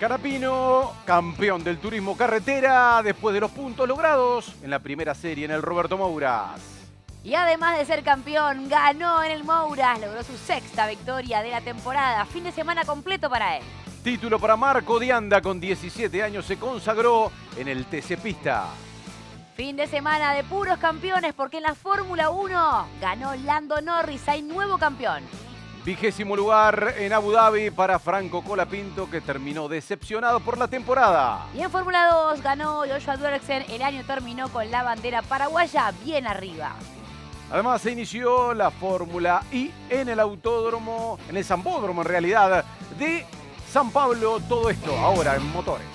Canapino, campeón del turismo carretera, después de los puntos logrados en la primera serie en el Roberto Mouras. Y además de ser campeón, ganó en el Mouras, logró su sexta victoria de la temporada. Fin de semana completo para él. Título para Marco Dianda, con 17 años se consagró en el TC Pista. Fin de semana de puros campeones, porque en la Fórmula 1 ganó Lando Norris, hay nuevo campeón. 20º lugar en Abu Dhabi para Franco Colapinto, que terminó decepcionado por la temporada. Y en Fórmula 2 ganó Joshua Dwerksen, el año terminó con la bandera paraguaya bien arriba. Además se inició la Fórmula I en el autódromo, en el Zambódromo en realidad, de San Pablo. Todo esto ahora en Motores.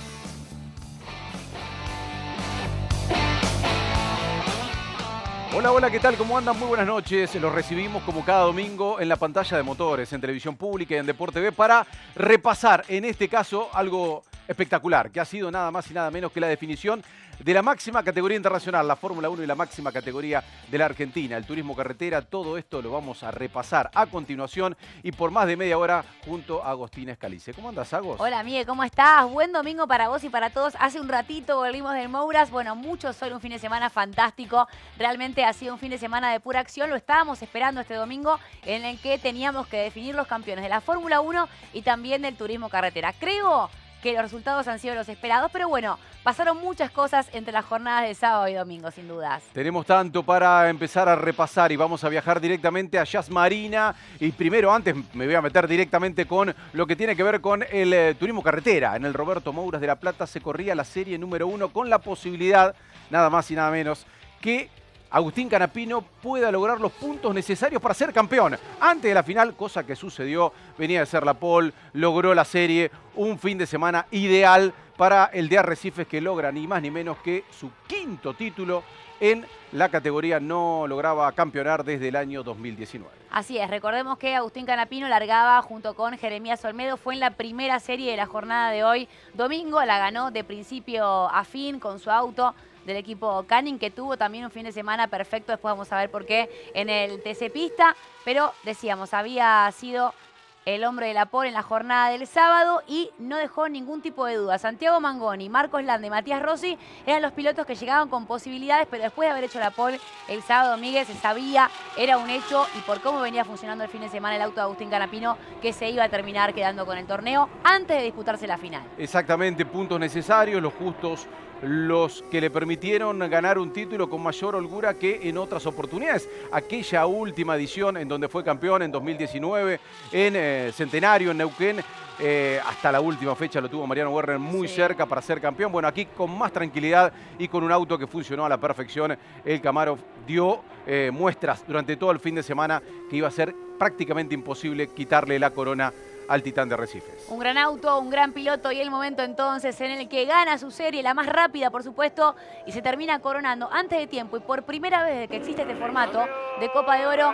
Hola, hola, ¿qué tal? ¿Cómo andan? Muy buenas noches. Los recibimos como cada domingo en la pantalla de Motores, en Televisión Pública y en Deporte TV, para repasar, en este caso, algo espectacular, que ha sido nada más y nada menos que la definición de la máxima categoría internacional, la Fórmula 1 y la máxima categoría de la Argentina, el turismo carretera. Todo esto lo vamos a repasar a continuación y por más de media hora junto a Agostina Escalice. ¿Cómo andas, Agos? Hola, Miguel, ¿cómo estás? Buen domingo para vos y para todos. Hace un ratito volvimos del Mouras. Bueno, muchos hoy, un fin de semana fantástico. Realmente ha sido un fin de semana de pura acción. Lo estábamos esperando este domingo, en el que teníamos que definir los campeones de la Fórmula 1 y también del turismo carretera. Creo que los resultados han sido los esperados, pero bueno, pasaron muchas cosas entre las jornadas de sábado y domingo, sin dudas. Tenemos tanto para empezar a repasar y vamos a viajar directamente a Yas Marina. Y primero, antes, me voy a meter directamente con lo que tiene que ver con el turismo carretera. En el Roberto Mouras de La Plata se corría la serie número 1 con la posibilidad, nada más y nada menos, que Agustín Canapino pueda lograr los puntos necesarios para ser campeón. Antes de la final, cosa que sucedió, venía de ser la pole, logró la serie, un fin de semana ideal para el de Arrecifes, que logra ni más ni menos que su quinto título en la categoría. No lograba campeonar desde el año 2019. Así es, recordemos que Agustín Canapino largaba junto con Jeremías Olmedo, fue en la primera serie de la jornada de hoy domingo, la ganó de principio a fin con su auto del equipo Canning, que tuvo también un fin de semana perfecto. Después vamos a ver por qué en el TC Pista, pero decíamos, había sido el hombre de la pole en la jornada del sábado y no dejó ningún tipo de duda. Santiago Mangoni, Marcos Landa y Matías Rossi eran los pilotos que llegaban con posibilidades, pero después de haber hecho la pole el sábado, Miguel, se sabía, era un hecho, y por cómo venía funcionando el fin de semana el auto de Agustín Canapino, que se iba a terminar quedando con el torneo antes de disputarse la final. Exactamente, puntos necesarios, los justos, los que le permitieron ganar un título con mayor holgura que en otras oportunidades. Aquella última edición en donde fue campeón en 2019, en Centenario, en Neuquén, hasta la última fecha lo tuvo Mariano Werner muy cerca para ser campeón. Bueno, aquí con más tranquilidad y con un auto que funcionó a la perfección, el Camaro dio muestras durante todo el fin de semana que iba a ser prácticamente imposible quitarle la corona al Titán de Arrecifes. Un gran auto, un gran piloto, y el momento entonces en el que gana su serie, la más rápida por supuesto, y se termina coronando antes de tiempo y por primera vez desde que existe este formato de Copa de Oro.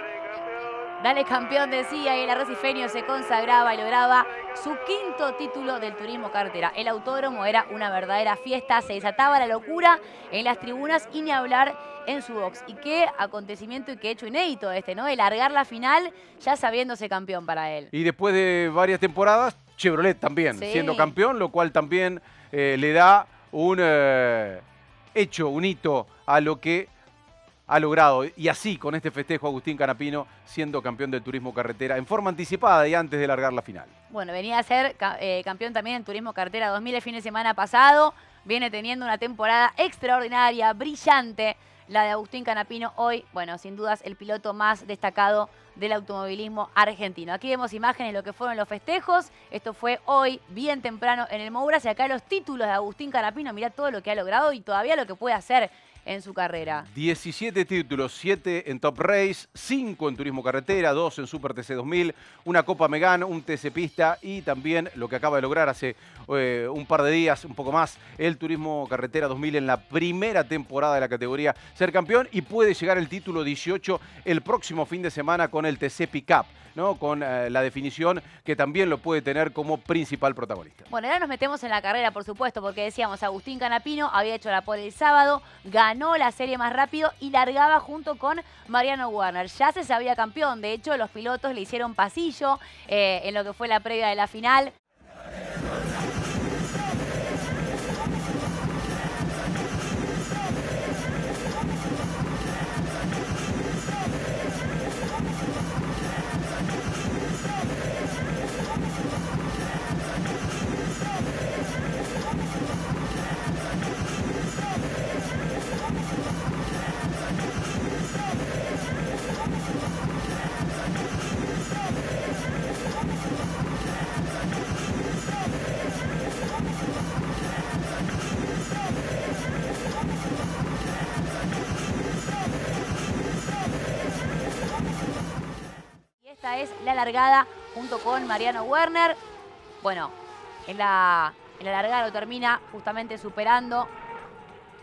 Dale campeón, decía, y el arrecifeño se consagraba y lograba su quinto título del turismo carretera. El autódromo era una verdadera fiesta, se desataba la locura en las tribunas y ni hablar en su box. Y qué acontecimiento y qué hecho inédito este, ¿no? De largar la final ya sabiéndose campeón para él. Y después de varias temporadas, Chevrolet también siendo campeón, lo cual también le da un hecho, un hito a lo que ha logrado. Y así, con este festejo, Agustín Canapino siendo campeón del turismo carretera en forma anticipada y antes de largar la final. Bueno, venía a ser campeón también en turismo carretera 2000 el fin de semana pasado. Viene teniendo una temporada extraordinaria, brillante, la de Agustín Canapino. Hoy, bueno, sin dudas, el piloto más destacado del automovilismo argentino. Aquí vemos imágenes de lo que fueron los festejos. Esto fue hoy, bien temprano, en el Mouras. Y acá los títulos de Agustín Canapino. Mirá todo lo que ha logrado y todavía lo que puede hacer en su carrera. 17 títulos, 7 en Top Race, 5 en Turismo Carretera, 2 en Super TC 2000, una Copa Megane, un TC Pista y también lo que acaba de lograr hace un par de días, un poco más, el Turismo Carretera 2000 en la primera temporada de la categoría, ser campeón, y puede llegar el título 18 el próximo fin de semana con el TC Pickup, ¿no? Con la definición que también lo puede tener como principal protagonista. Bueno, ahora nos metemos en la carrera, por supuesto, porque decíamos, Agustín Canapino había hecho la pole el sábado, ganó la serie más rápido y largaba junto con Mariano Werner. Ya se sabía campeón, de hecho los pilotos le hicieron pasillo en lo que fue la previa de la final. largada junto con Mariano Werner. Bueno, en la largada lo termina justamente superando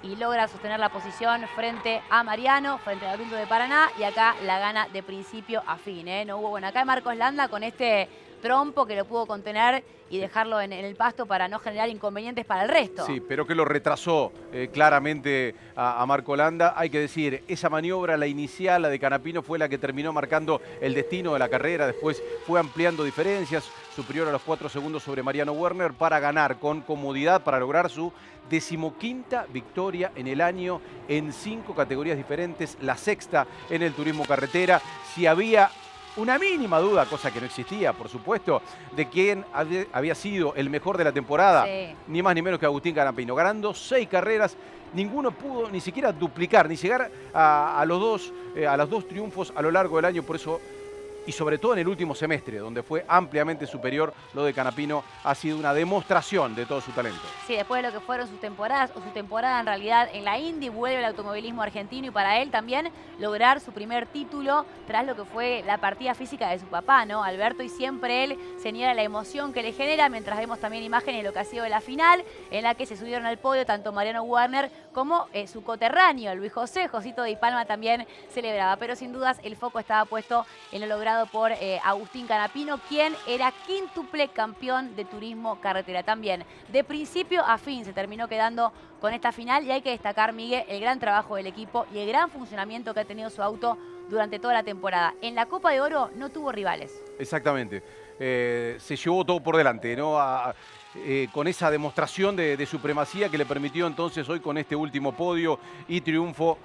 y logra sostener la posición frente a Mariano, frente al oriundo de Paraná, y acá la gana de principio a fin. No hubo, bueno, acá Marcos Landa con este trompo que lo pudo contener y dejarlo en el pasto para no generar inconvenientes para el resto. Sí, pero que lo retrasó claramente a Marco Landa. Hay que decir, esa maniobra, la inicial, la de Canapino, fue la que terminó marcando el destino de la carrera. Después fue ampliando diferencias, superior a los 4 segundos sobre Mariano Werner, para ganar con comodidad, para lograr su 15ª victoria en el año en 5 categorías diferentes, la 6ª en el turismo carretera. Si había una mínima duda, cosa que no existía, por supuesto, de quién había sido el mejor de la temporada, sí, ni más ni menos que Agustín Canapino. Ganando 6 carreras, ninguno pudo ni siquiera duplicar, ni llegar a los dos triunfos a lo largo del año. Por eso, y sobre todo en el último semestre, donde fue ampliamente superior, lo de Canapino ha sido una demostración de todo su talento. Sí, después de lo que fueron sus temporadas, o su temporada en realidad en la Indy, vuelve el automovilismo argentino, y para él también lograr su primer título tras lo que fue la partida física de su papá, ¿no? Alberto, y siempre él señala la emoción que le genera, mientras vemos también imágenes de lo que ha sido la final, en la que se subieron al podio tanto Mariano Werner como su coterráneo, Luis José. Josito Di Palma también celebraba, pero sin dudas el foco estaba puesto en lo logrado por Agustín Canapino, quien era quíntuple campeón de turismo carretera. También de principio a fin se terminó quedando con esta final, y hay que destacar, Miguel, el gran trabajo del equipo y el gran funcionamiento que ha tenido su auto durante toda la temporada. En la Copa de Oro no tuvo rivales. Exactamente. Se llevó todo por delante, ¿no? Con esa demostración de supremacía que le permitió entonces hoy, con este último podio y triunfo,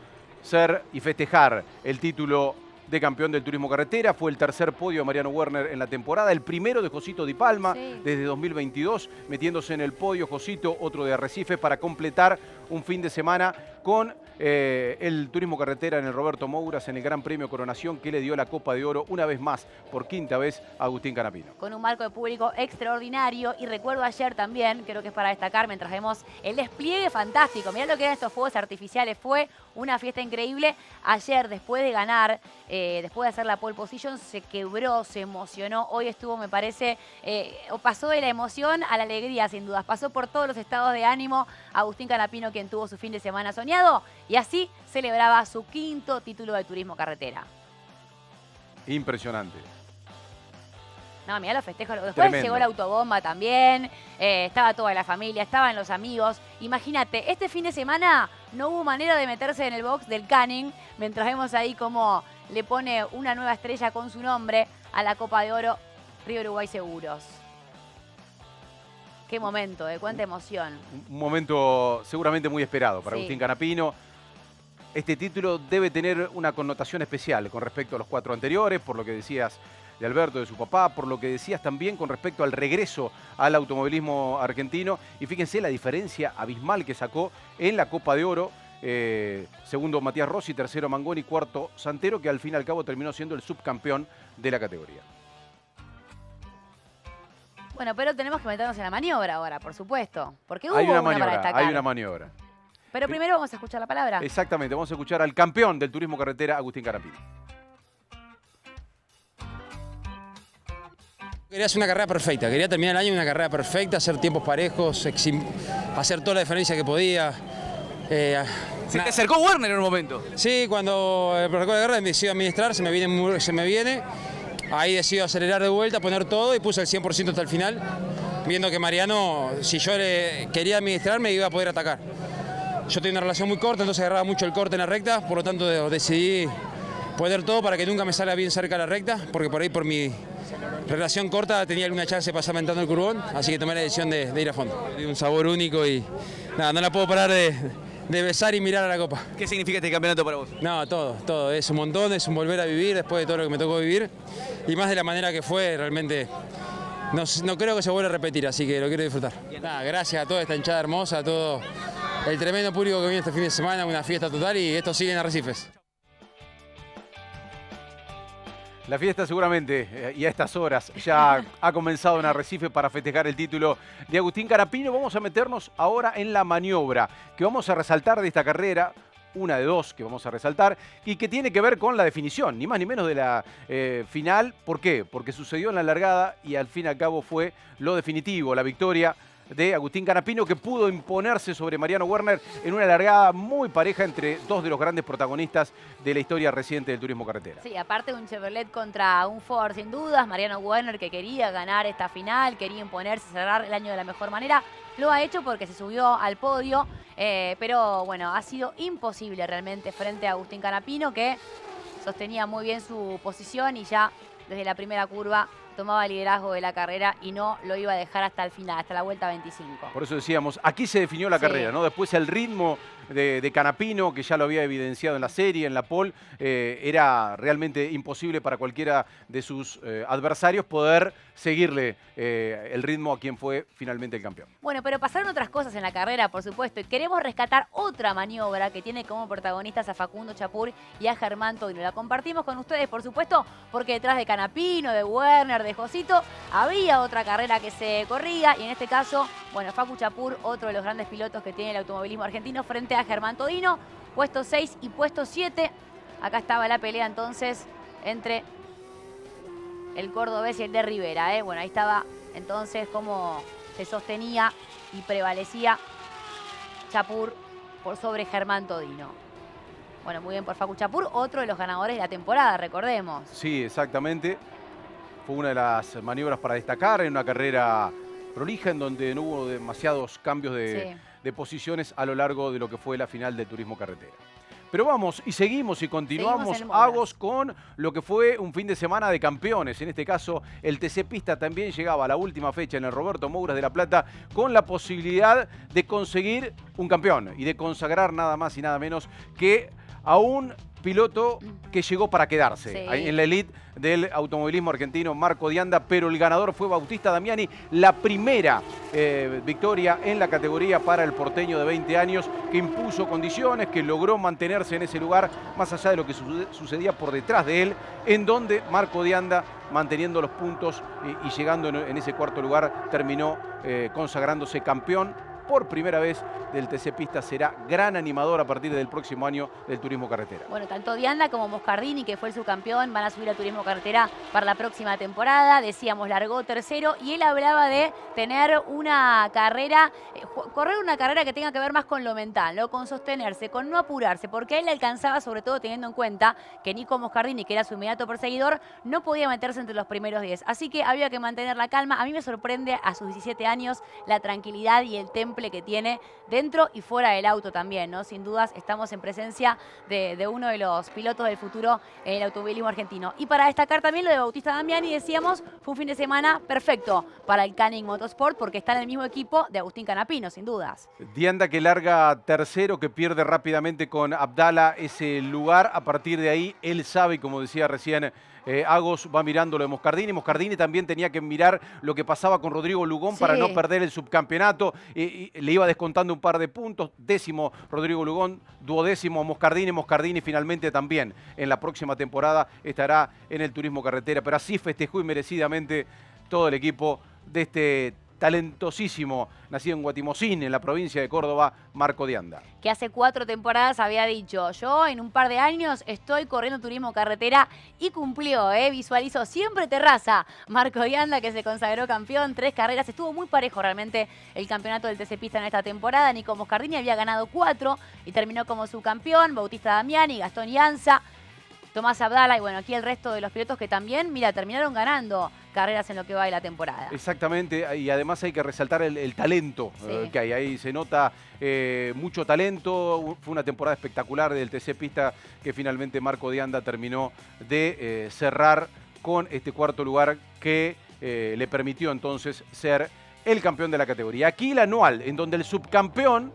ser y festejar el título de campeón del turismo carretera. Fue el tercer podio de Mariano Werner en la temporada, el primero de Josito Di Palma, sí, desde 2022, metiéndose en el podio Josito, otro de Arrecife, para completar un fin de semana con el turismo carretera en el Roberto Mouras, en el Gran Premio Coronación, que le dio la Copa de Oro una vez más, por 5ª vez, a Agustín Canapino. Con un marco de público extraordinario, y recuerdo ayer también, creo que es para destacar, mientras vemos el despliegue fantástico. Mirá lo que eran estos fuegos artificiales, fue una fiesta increíble. Ayer, después de ganar, después de hacer la pole position, se quebró, se emocionó. Hoy estuvo, me parece, pasó de la emoción a la alegría, sin dudas. Pasó por todos los estados de ánimo Agustín Canapino, quien tuvo su fin de semana soñado, y así celebraba su 5º título de turismo carretera. Impresionante. No, mirá los festejos. Después Tremendo. Llegó la autobomba también, estaba toda la familia, estaban los amigos. Imagínate, este fin de semana no hubo manera de meterse en el box del Canning, mientras vemos ahí cómo le pone una nueva estrella con su nombre a la Copa de Oro Río Uruguay Seguros. Qué momento, cuánta emoción. Un momento seguramente muy esperado para Agustín Canapino. Este título debe tener una connotación especial con respecto a los 4 anteriores, por lo que decías de Alberto, de su papá, por lo que decías también con respecto al regreso al automovilismo argentino. Y fíjense la diferencia abismal que sacó en la Copa de Oro. Segundo Matías Rossi, tercero Mangoni, cuarto Santero, que al fin y al cabo terminó siendo el subcampeón de la categoría. Bueno, pero tenemos que meternos en la maniobra ahora, por supuesto, porque hubo Hay una para maniobra, destacar. hay una maniobra. Pero primero vamos a escuchar la palabra. Exactamente, vamos a escuchar al campeón del turismo carretera, Agustín Canapino. Quería hacer una carrera perfecta, quería terminar el año en una carrera perfecta, hacer tiempos parejos, hacer toda la diferencia que podía. Se te acercó Werner en un momento. Sí, cuando el protocolo de guerra me decido administrar, se me viene. Ahí decido acelerar de vuelta, poner todo y puse el 100% hasta el final, viendo que Mariano, si yo quería administrar, me iba a poder atacar. Yo tenía una relación muy corta, entonces agarraba mucho el corte en la recta, por lo tanto decidí poner todo para que nunca me salga bien cerca de la recta, porque por ahí, por mi relación corta, tenía alguna chance de pasarme entrando el curbón, así que tomé la decisión de ir a fondo. Tiene un sabor único y nada, no la puedo parar de besar y mirar a la copa. ¿Qué significa este campeonato para vos? No, todo, es un montón, es un volver a vivir después de todo lo que me tocó vivir, y más de la manera que fue, realmente no creo que se vuelva a repetir, así que lo quiero disfrutar. Nada, gracias a toda esta hinchada hermosa, a todo el tremendo público que viene este fin de semana, una fiesta total, y esto sigue en Arrecifes. La fiesta seguramente, y a estas horas, ya ha comenzado en Arrecife para festejar el título de Agustín Canapino. Vamos a meternos ahora en la maniobra que vamos a resaltar de esta carrera. una de dos que vamos a resaltar y que tiene que ver con la definición, ni más ni menos de la final. ¿Por qué? Porque sucedió en la largada y al fin y al cabo fue lo definitivo, la victoria de Agustín Canapino, que pudo imponerse sobre Mariano Werner en una largada muy pareja entre dos de los grandes protagonistas de la historia reciente del turismo carretera. Sí, aparte un Chevrolet contra un Ford, sin dudas. Mariano Werner, que quería ganar esta final, quería imponerse, cerrar el año de la mejor manera. Lo ha hecho porque se subió al podio, pero bueno, ha sido imposible realmente frente a Agustín Canapino, que sostenía muy bien su posición y ya desde la primera curva tomaba el liderazgo de la carrera y no lo iba a dejar hasta el final, hasta la vuelta 25. Por eso decíamos, aquí se definió la carrera, ¿no? Después el ritmo de Canapino, que ya lo había evidenciado en la serie, en la pole, era realmente imposible para cualquiera de sus adversarios poder seguirle el ritmo a quien fue finalmente el campeón. Bueno, pero pasaron otras cosas en la carrera, por supuesto, y queremos rescatar otra maniobra que tiene como protagonistas a Facundo Chapur y a Germán Todino. La compartimos con ustedes, por supuesto, porque detrás de Canapino, de Werner, de Josito, había otra carrera que se corría, y en este caso, bueno, Facu Chapur, otro de los grandes pilotos que tiene el automovilismo argentino, frente a Germán Todino, puesto 6 y puesto 7. Acá estaba la pelea entonces entre el cordobés y el de Rivera, Bueno, ahí estaba entonces cómo se sostenía y prevalecía Chapur por sobre Germán Todino. Bueno, muy bien por Facu Chapur, otro de los ganadores de la temporada, recordemos. Sí, exactamente. Fue una de las maniobras para destacar en una carrera prolija en donde no hubo demasiados cambios de posiciones a lo largo de lo que fue la final del turismo carretera. Pero vamos y seguimos y continuamos, Agos, con lo que fue un fin de semana de campeones. En este caso, el TC Pista también llegaba a la última fecha en el Roberto Mouras de La Plata con la posibilidad de conseguir un campeón y de consagrar nada más y nada menos que a un piloto que llegó para quedarse en la elite del automovilismo argentino, Marco Di Anda, pero el ganador fue Bautista Damiani, la primera victoria en la categoría para el porteño de 20 años, que impuso condiciones, que logró mantenerse en ese lugar, más allá de lo que sucedía por detrás de él, en donde Marco Di Anda, manteniendo los puntos y llegando en ese cuarto lugar, terminó consagrándose campeón por primera vez del TC Pista. Será gran animador a partir del próximo año del turismo carretera. Bueno, tanto Di Anda como Moscardini, que fue el subcampeón, van a subir al turismo carretera para la próxima temporada. Decíamos, largó tercero y él hablaba de tener una carrera, correr una carrera que tenga que ver más con lo mental, ¿no? Con sostenerse, con no apurarse, porque a él le alcanzaba, sobre todo teniendo en cuenta que Nico Moscardini, que era su inmediato perseguidor, no podía meterse entre los primeros 10. Así que había que mantener la calma. A mí me sorprende a sus 17 años la tranquilidad y el temple que tiene dentro y fuera del auto también, ¿no? Sin dudas estamos en presencia de uno de los pilotos del futuro en el automovilismo argentino. Y para destacar también lo de Bautista Damiani, decíamos, fue un fin de semana perfecto para el Canning Motorsport porque está en el mismo equipo de Agustín Canapino, sin dudas. Di Anda, que larga tercero, que pierde rápidamente con Abdala ese lugar. A partir de ahí, él sabe, como decía recién Agos, va mirando lo de Moscardini. Moscardini también tenía que mirar lo que pasaba con Rodrigo Lugón para no perder el subcampeonato. Y le iba descontando un par de puntos. Décimo Rodrigo Lugón, duodécimo Moscardini. Moscardini finalmente también en la próxima temporada estará en el turismo carretera. Pero así festejó y merecidamente todo el equipo de este talentosísimo, nacido en Guatimozín, en la provincia de Córdoba, Marco Di Anda. Que hace 4 temporadas había dicho, yo en un par de años estoy corriendo turismo carretera, y cumplió, visualizó siempre terraza. Marco Di Anda, que se consagró campeón, 3 carreras, estuvo muy parejo realmente el campeonato del TC Pista en esta temporada. Nico Moscardini había ganado 4 y terminó como subcampeón, Bautista Damiani, Gastón Ianza, Tomás Abdala y bueno, aquí el resto de los pilotos que también, mira, terminaron ganando carreras en lo que va de la temporada. Exactamente, y además hay que resaltar el talento que hay. Ahí se nota mucho talento. Fue una temporada espectacular del TC Pista que finalmente Marco Di Anda terminó de cerrar con este cuarto lugar que le permitió entonces ser el campeón de la categoría. Aquí el anual, en donde el subcampeón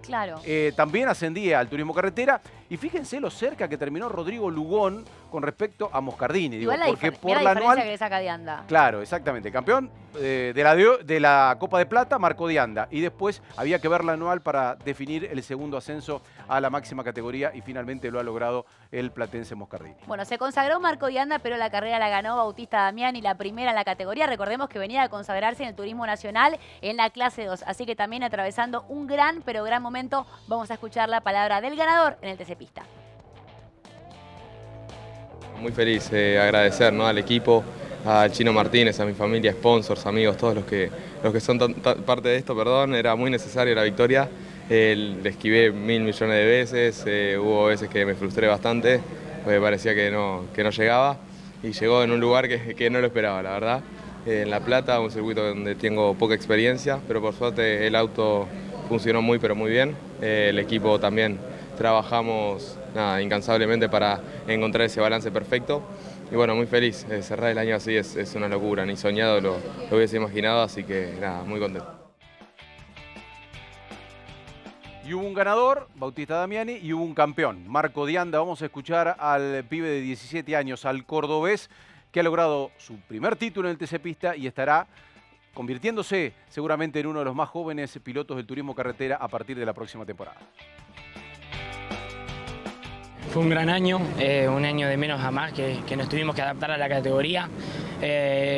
también ascendía al turismo carretera. Y fíjense lo cerca que terminó Rodrigo Lugón con respecto a Moscardini. Igual Digo, porque por la anual que le saca Di Anda. Claro, exactamente. Campeón de la Copa de Plata, Marco Di Anda. Y después había que ver la anual para definir el segundo ascenso a la máxima categoría y finalmente lo ha logrado el platense Moscardini. Bueno, se consagró Marco Di Anda, pero la carrera la ganó Bautista Damiani, la primera en la categoría. Recordemos que venía a consagrarse en el turismo nacional en la clase 2. Así que también atravesando un gran, pero gran momento. Vamos a escuchar la palabra del ganador en el TC pista. Muy feliz, agradecer, ¿no?, al equipo, al Chino Martínez, a mi familia, sponsors, amigos, todos los que son parte de esto, perdón. Era muy necesaria la victoria, le esquivé 1000 millones de veces, hubo veces que me frustré bastante, porque parecía que no llegaba, y llegó en un lugar que no lo esperaba, la verdad. En La Plata, un circuito donde tengo poca experiencia, pero por suerte el auto funcionó muy pero muy bien, el equipo también. Trabajamos incansablemente para encontrar ese balance perfecto y bueno, muy feliz. Cerrar el año así es una locura, ni soñado lo hubiese imaginado, así que nada, muy contento. Y hubo un ganador, Bautista Damiani, y hubo un campeón, Marco Di Anda. Vamos a escuchar al pibe de 17 años, al cordobés, que ha logrado su primer título en el TC Pista y estará convirtiéndose seguramente en uno de los más jóvenes pilotos del turismo carretera a partir de la próxima temporada. Fue un gran año, un año de menos a más que nos tuvimos que adaptar a la categoría.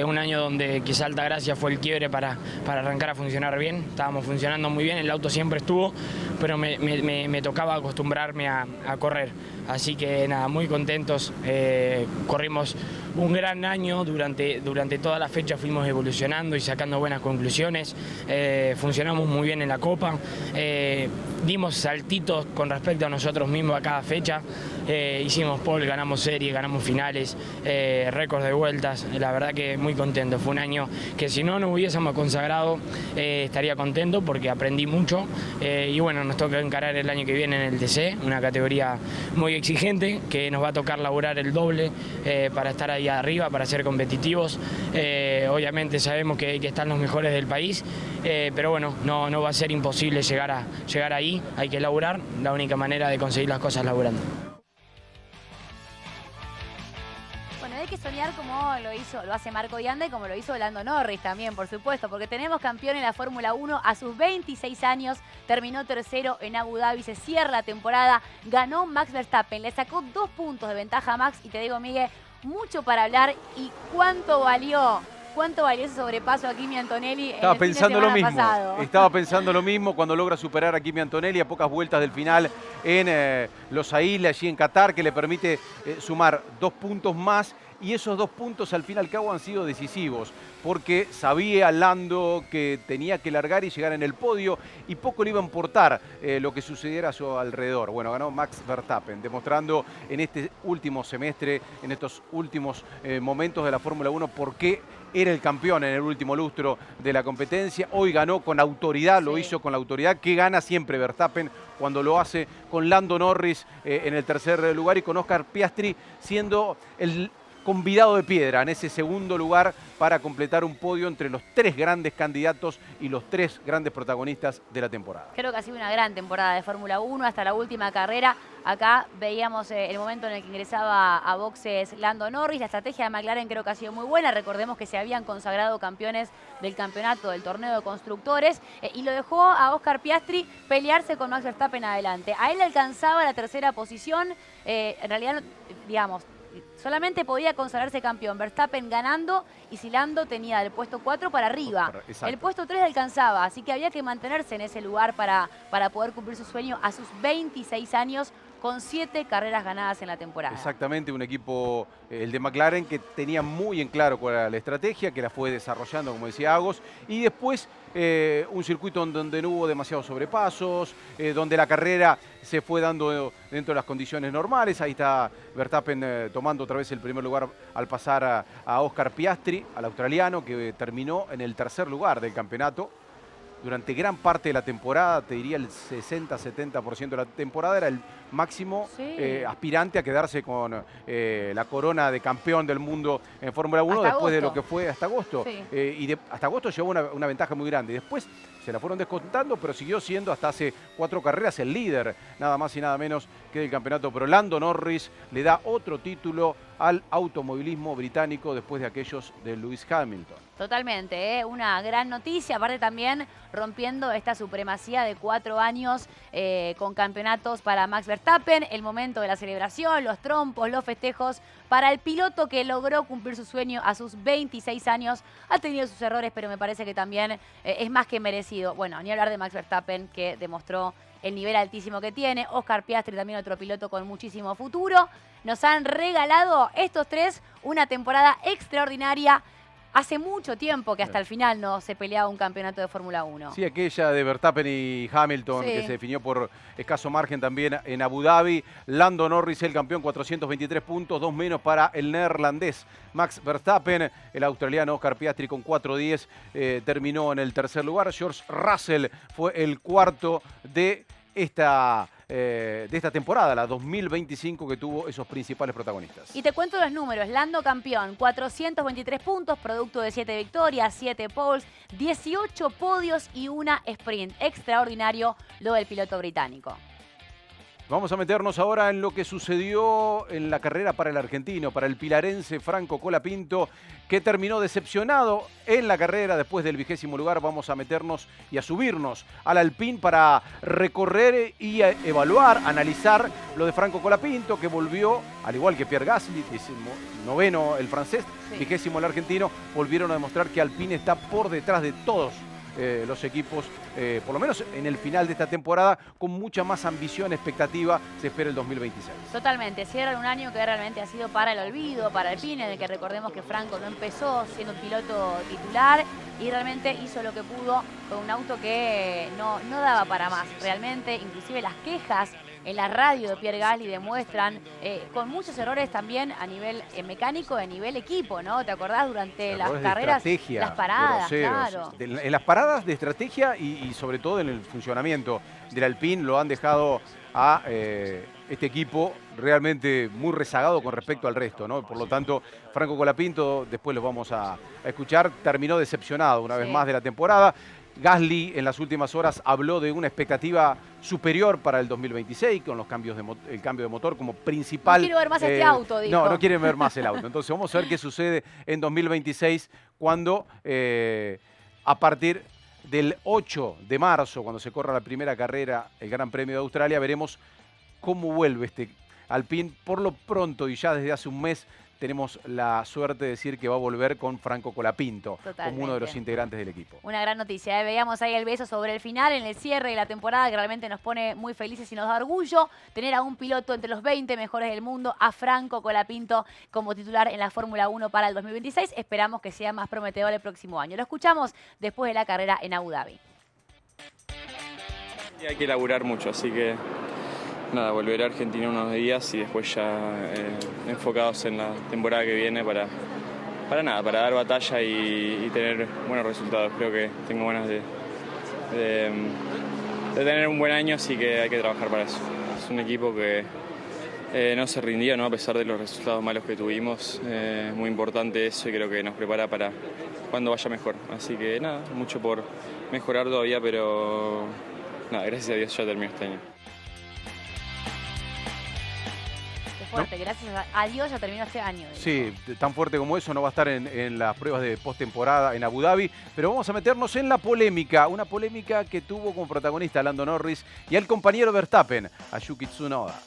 Un año donde quizá Altagracia fue el quiebre para arrancar a funcionar bien. Estábamos funcionando muy bien, el auto siempre estuvo, pero me tocaba acostumbrarme a correr. Así que nada, muy contentos. Corrimos un gran año, durante toda la fecha fuimos evolucionando y sacando buenas conclusiones. Funcionamos muy bien en la Copa. Dimos saltitos con respecto a nosotros mismos a cada fecha. Hicimos pole, ganamos series, ganamos finales, récords de vueltas. La verdad que muy contento. Fue un año que si no nos hubiésemos consagrado estaría contento porque aprendí mucho. Y bueno, nos toca encarar el año que viene en el TC, una categoría muy exigente que nos va a tocar laburar el doble para estar ahí arriba, para ser competitivos. Obviamente sabemos que están los mejores del país, pero bueno, no va a ser imposible llegar ahí. Hay que laburar, la única manera de conseguir las cosas laburando. Bueno, hay que soñar como lo hace Marco Di Anda y como lo hizo Lando Norris también, por supuesto, porque tenemos campeón en la Fórmula 1 a sus 26 años, terminó tercero en Abu Dhabi, se cierra la temporada, ganó Max Verstappen, le sacó 2 puntos de ventaja a Max y te digo, Miguel, mucho para hablar y cuánto valió ese sobrepaso a Kimi Antonelli en el fin de semana pasado. Estaba pensando lo mismo cuando logra superar a Kimi Antonelli a pocas vueltas del final en Los Ailes, allí en Qatar, que le permite sumar 2 puntos más. Y esos 2 puntos al fin y al cabo han sido decisivos, porque sabía Lando que tenía que largar y llegar en el podio y poco le iba a importar lo que sucediera a su alrededor. Bueno, ganó Max Verstappen, demostrando en este último semestre, en estos últimos momentos de la Fórmula 1, por qué era el campeón en el último lustro de la competencia. Hoy ganó con autoridad, lo hizo con la autoridad que gana siempre Verstappen cuando lo hace, con Lando Norris en el tercer lugar y con Oscar Piastri siendo el convidado de piedra en ese segundo lugar para completar un podio entre los 3 grandes candidatos y los 3 grandes protagonistas de la temporada. Creo que ha sido una gran temporada de Fórmula 1 hasta la última carrera. Acá veíamos el momento en el que ingresaba a boxes Lando Norris. La estrategia de McLaren creo que ha sido muy buena. Recordemos que se habían consagrado campeones del campeonato del torneo de constructores y lo dejó a Oscar Piastri pelearse con Max Verstappen adelante. A él le alcanzaba la tercera posición. En realidad, digamos, solamente podía consagrarse campeón Verstappen ganando y si Lando tenía del puesto 4 para arriba. Exacto. El puesto 3 le alcanzaba, así que había que mantenerse en ese lugar para poder cumplir su sueño a sus 26 años con 7 carreras ganadas en la temporada. Exactamente, un equipo, el de McLaren, que tenía muy en claro cuál era la estrategia, que la fue desarrollando, como decía Agos, y después un circuito donde no hubo demasiados sobrepasos, donde la carrera se fue dando dentro de las condiciones normales. Ahí está Verstappen tomando otra vez el primer lugar al pasar a Oscar Piastri, al australiano, que terminó en el tercer lugar del campeonato. Durante gran parte de la temporada, te diría el 60-70% de la temporada, era el máximo aspirante a quedarse con la corona de campeón del mundo en Fórmula 1 después de lo que fue hasta agosto. Sí. Hasta agosto llevó una ventaja muy grande. Y después se la fueron descontando, pero siguió siendo hasta hace 4 carreras el líder, nada más y nada menos que del campeonato. Pero Lando Norris le da otro título al automovilismo británico después de aquellos de Lewis Hamilton. Totalmente, una gran noticia, aparte también rompiendo esta supremacía de 4 años con campeonatos para Max Verstappen, el momento de la celebración, los trompos, los festejos para el piloto que logró cumplir su sueño a sus 26 años. Ha tenido sus errores, pero me parece que también es más que merecido. Bueno, ni hablar de Max Verstappen, que demostró el nivel altísimo que tiene. Oscar Piastri, también otro piloto con muchísimo futuro. Nos han regalado estos tres una temporada extraordinaria. Hace mucho tiempo que hasta el final no se peleaba un campeonato de Fórmula 1. Sí, aquella de Verstappen y Hamilton, que se definió por escaso margen también en Abu Dhabi. Lando Norris, el campeón, 423 puntos, 2 menos para el neerlandés Max Verstappen. El australiano Oscar Piastri con 4:10 terminó en el tercer lugar. George Russell fue el cuarto de esta temporada, la 2025, que tuvo esos principales protagonistas. Y te cuento los números. Lando campeón, 423 puntos, producto de 7 victorias, 7 poles, 18 podios y una sprint. Extraordinario lo del piloto británico. Vamos a meternos ahora en lo que sucedió en la carrera para el argentino, para el pilarense Franco Colapinto, que terminó decepcionado en la carrera después del 20º lugar. Vamos a meternos y a subirnos al Alpine para recorrer y evaluar, analizar lo de Franco Colapinto, que volvió, al igual que Pierre Gasly, 19º el francés, 20º el argentino, volvieron a demostrar que Alpine está por detrás de todos los equipos, por lo menos en el final de esta temporada, con mucha más ambición, expectativa, se espera el 2026. Totalmente, cierran un año que realmente ha sido para el olvido, para Alpine, en el que recordemos que Franco no empezó siendo un piloto titular y realmente hizo lo que pudo con un auto que no daba para más. Realmente, inclusive las quejas en la radio de Pierre Gasly demuestran con muchos errores también a nivel mecánico y a nivel equipo, ¿no? ¿Te acordás? Durante las carreras, las paradas, claro. En las paradas de estrategia y sobre todo en el funcionamiento del Alpine lo han dejado a este equipo realmente muy rezagado con respecto al resto, ¿no? Por lo tanto, Franco Colapinto, después los vamos a escuchar, terminó decepcionado una vez más de la temporada. Gasly en las últimas horas habló de una expectativa superior para el 2026 con los cambios el cambio de motor como principal. No quiero ver más este auto, dijo. No quieren ver más el auto. Entonces vamos a ver qué sucede en 2026 cuando a partir del 8 de marzo, cuando se corra la primera carrera, el Gran Premio de Australia, veremos cómo vuelve este Alpine. Por lo pronto y ya desde hace un mes tenemos la suerte de decir que va a volver con Franco Colapinto como uno de los integrantes del equipo. Una gran noticia. Veíamos ahí el beso sobre el final, en el cierre de la temporada, que realmente nos pone muy felices y nos da orgullo tener a un piloto entre los 20 mejores del mundo, a Franco Colapinto, como titular en la Fórmula 1 para el 2026. Esperamos que sea más prometedor el próximo año. Lo escuchamos después de la carrera en Abu Dhabi. Y hay que laburar mucho, así que nada, volveré a Argentina unos días y después ya enfocados en la temporada que viene para dar batalla y tener buenos resultados. Creo que tengo ganas de tener un buen año, así que hay que trabajar para eso. Es un equipo que no se rindió, ¿no? A pesar de los resultados malos que tuvimos. Es muy importante eso y creo que nos prepara para cuando vaya mejor. Así que nada, mucho por mejorar todavía, pero nada, gracias a Dios ya terminó este año. Fuerte, gracias a Dios ya terminó este año. Sí, tan fuerte como eso no va a estar en las pruebas de postemporada en Abu Dhabi, pero vamos a meternos en la polémica, una polémica que tuvo como protagonista a Lando Norris y al compañero Verstappen, a Yuki Tsunoda.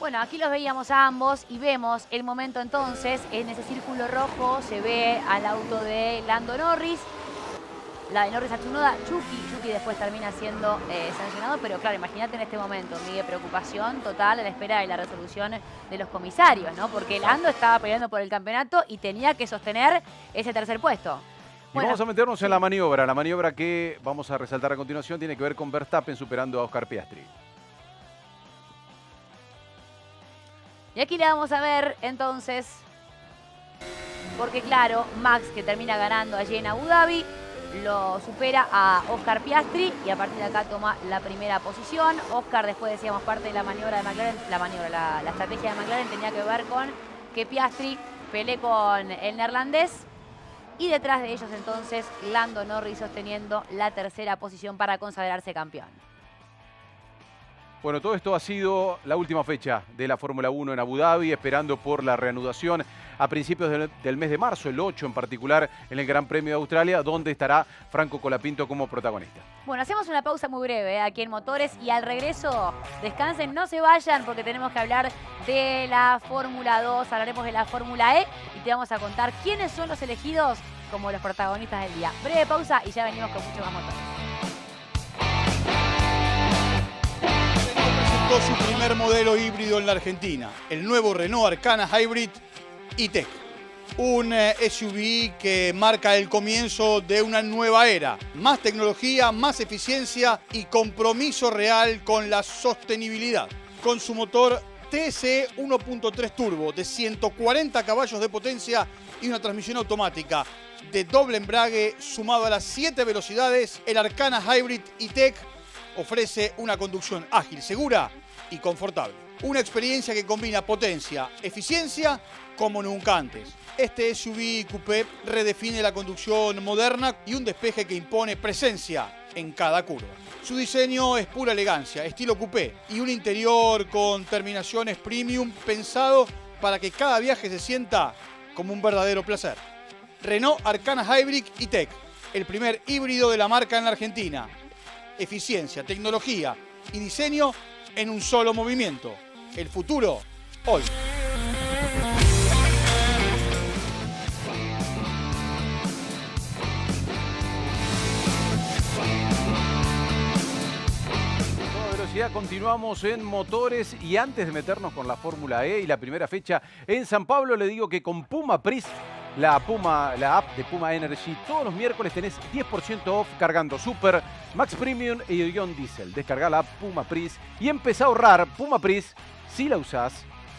Bueno, aquí los veíamos a ambos y vemos el momento entonces, en ese círculo rojo se ve al auto de Lando Norris. La de Norris a Tsunoda, Yuki después termina siendo sancionado, pero claro, imagínate en este momento, Miguel, preocupación total a la espera de la resolución de los comisarios, ¿no? Porque Lando estaba peleando por el campeonato y tenía que sostener ese tercer puesto. Y vamos a meternos en la maniobra que vamos a resaltar a continuación tiene que ver con Verstappen superando a Oscar Piastri. Y aquí le vamos a ver entonces, porque claro, Max, que termina ganando allí en Abu Dhabi, lo supera a Oscar Piastri y a partir de acá toma la primera posición. Oscar, después decíamos, parte de la maniobra de McLaren, la estrategia de McLaren tenía que ver con que Piastri pelee con el neerlandés y detrás de ellos entonces Lando Norris sosteniendo la tercera posición para consagrarse campeón. Bueno, todo esto ha sido la última fecha de la Fórmula 1 en Abu Dhabi, esperando por la reanudación a principios del mes de marzo, el 8 en particular, en el Gran Premio de Australia, donde estará Franco Colapinto como protagonista. Bueno, hacemos una pausa muy breve aquí en Motores y al regreso, descansen, no se vayan porque tenemos que hablar de la Fórmula 2, hablaremos de la Fórmula E y te vamos a contar quiénes son los elegidos como los protagonistas del día. Breve pausa y ya venimos con mucho más Motores. Presentó su primer modelo híbrido en la Argentina, el nuevo Renault Arcana Hybrid E-Tech. Un SUV que marca el comienzo de una nueva era. Más tecnología, más eficiencia y compromiso real con la sostenibilidad. Con su motor TSE 1.3 turbo de 140 caballos de potencia y una transmisión automática de doble embrague sumado a las 7 velocidades, el Arcana Hybrid E-Tech ofrece una conducción ágil, segura y confortable. Una experiencia que combina potencia, eficiencia como nunca antes. Este SUV coupé redefine la conducción moderna y un despeje que impone presencia en cada curva. Su diseño es pura elegancia, estilo coupé y un interior con terminaciones premium pensado para que cada viaje se sienta como un verdadero placer. Renault Arcana Hybrid E-Tech, el primer híbrido de la marca en la Argentina. Eficiencia, tecnología y diseño en un solo movimiento. El futuro, hoy. Continuamos en Motores y antes de meternos con la Fórmula E y la primera fecha en San Pablo, le digo que con Puma Pris, la app de Puma Energy, todos los miércoles tenés 10% off cargando Super, Max Premium y Ion Diesel. Descargá la app Puma Pris y empezá a ahorrar. Puma Pris, si la usás,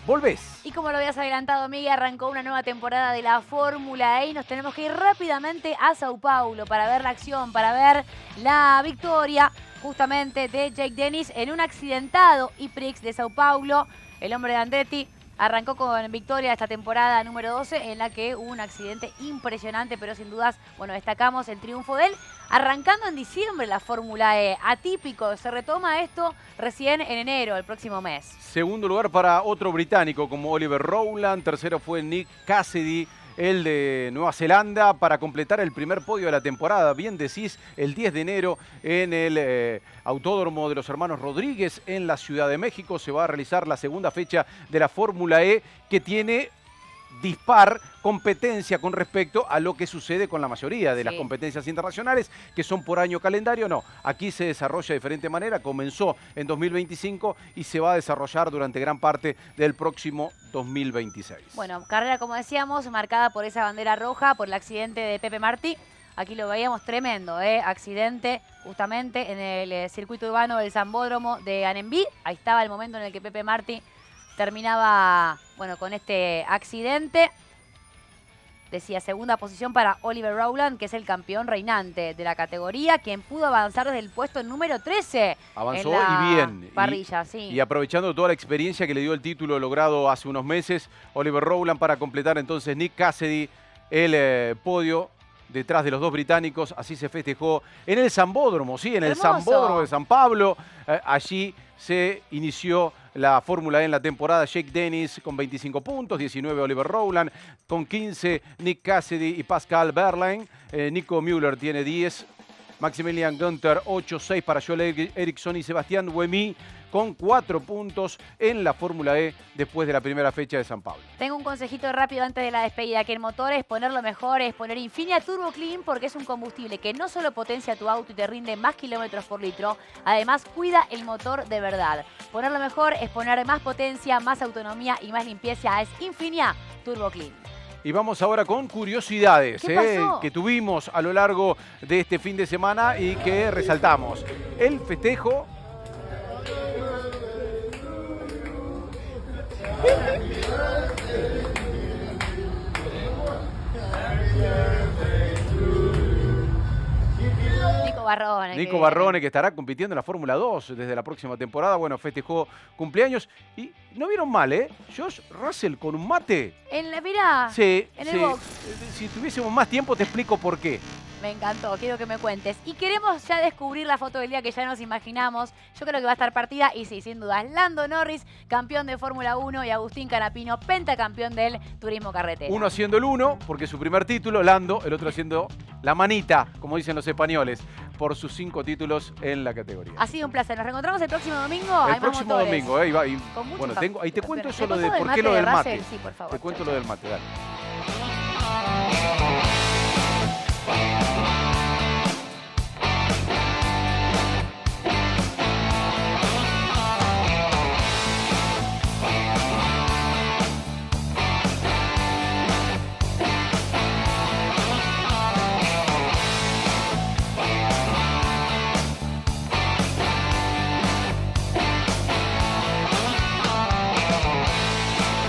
volvés. Y como lo habías adelantado, Miguel, arrancó una nueva temporada de la Fórmula E y nos tenemos que ir rápidamente a Sao Paulo para ver la acción, para ver la victoria justamente de Jake Dennis en un accidentado E-Prix de Sao Paulo. El hombre de Andretti arrancó con victoria esta temporada número 12 en la que hubo un accidente impresionante, pero sin dudas, bueno, destacamos el triunfo de él. Arrancando en diciembre la Fórmula E, atípico, se retoma esto recién en enero, el próximo mes. Segundo lugar para otro británico como Oliver Rowland, tercero fue Nick Cassidy, el de Nueva Zelanda, para completar el primer podio de la temporada. Bien decís, el 10 de enero en el Autódromo de los Hermanos Rodríguez en la Ciudad de México se va a realizar la segunda fecha de la Fórmula E, que tiene dispar competencia con respecto a lo que sucede con la mayoría de las competencias internacionales, que son por año calendario. No, aquí se desarrolla de diferente manera, comenzó en 2025 y se va a desarrollar durante gran parte del próximo 2026. Bueno, carrera, como decíamos, marcada por esa bandera roja, por el accidente de Pepe Martí. Aquí lo veíamos tremendo, accidente justamente en el circuito urbano del Sambódromo de Anembí. Ahí estaba el momento en el que Pepe Martí terminaba, bueno, con este accidente. Decía, segunda posición para Oliver Rowland, que es el campeón reinante de la categoría, quien pudo avanzar desde el puesto número 13. Avanzó en la y bien. Parrilla, sí. Y aprovechando toda la experiencia que le dio el título logrado hace unos meses, Oliver Rowland, para completar entonces Nick Cassidy el podio detrás de los dos británicos. Así se festejó en el Sambódromo, sí, en el Sambódromo de San Pablo. Allí se inició la Fórmula E en la temporada. Jake Dennis con 25 puntos, 19 Oliver Rowland, con 15 Nick Cassidy y Pascal Wehrlein. Nico Müller tiene 10, Maximilian Günther 8, 6 para Joel Eriksson y Sebastián Buemi con 4 puntos en la Fórmula E después de la primera fecha de San Pablo. Tengo un consejito rápido antes de la despedida, que en motores ponerlo mejor es poner Infinia Turbo Clean, porque es un combustible que no solo potencia tu auto y te rinde más kilómetros por litro, además cuida el motor de verdad. Ponerlo mejor es poner más potencia, más autonomía y más limpieza. Es Infinia Turbo Clean. Y vamos ahora con curiosidades que tuvimos a lo largo de este fin de semana y que resaltamos. El festejo Nico Barrone, que estará compitiendo en la Fórmula 2 desde la próxima temporada. Bueno, festejó cumpleaños y no vieron mal, Josh Russell con un mate. Mirá, sí, en el box. Si tuviésemos más tiempo te explico por qué. Me encantó, quiero que me cuentes. Y queremos ya descubrir la foto del día que ya nos imaginamos. Yo creo que va a estar partida y sí, sin dudas. Lando Norris, campeón de Fórmula 1 y Agustín Canapino, pentacampeón del turismo carretera. Uno haciendo el 1, porque es su primer título, Lando, el otro haciendo la manita, como dicen los españoles, por sus 5 títulos en la categoría. Ha sido un placer. Nos reencontramos el próximo domingo. El próximo domingo, Con bueno, ahí te cuento eso ¿Me lo de contás por del qué lo mate del de mate. Russell? Sí, por favor. Te cuento lo del mate, dale.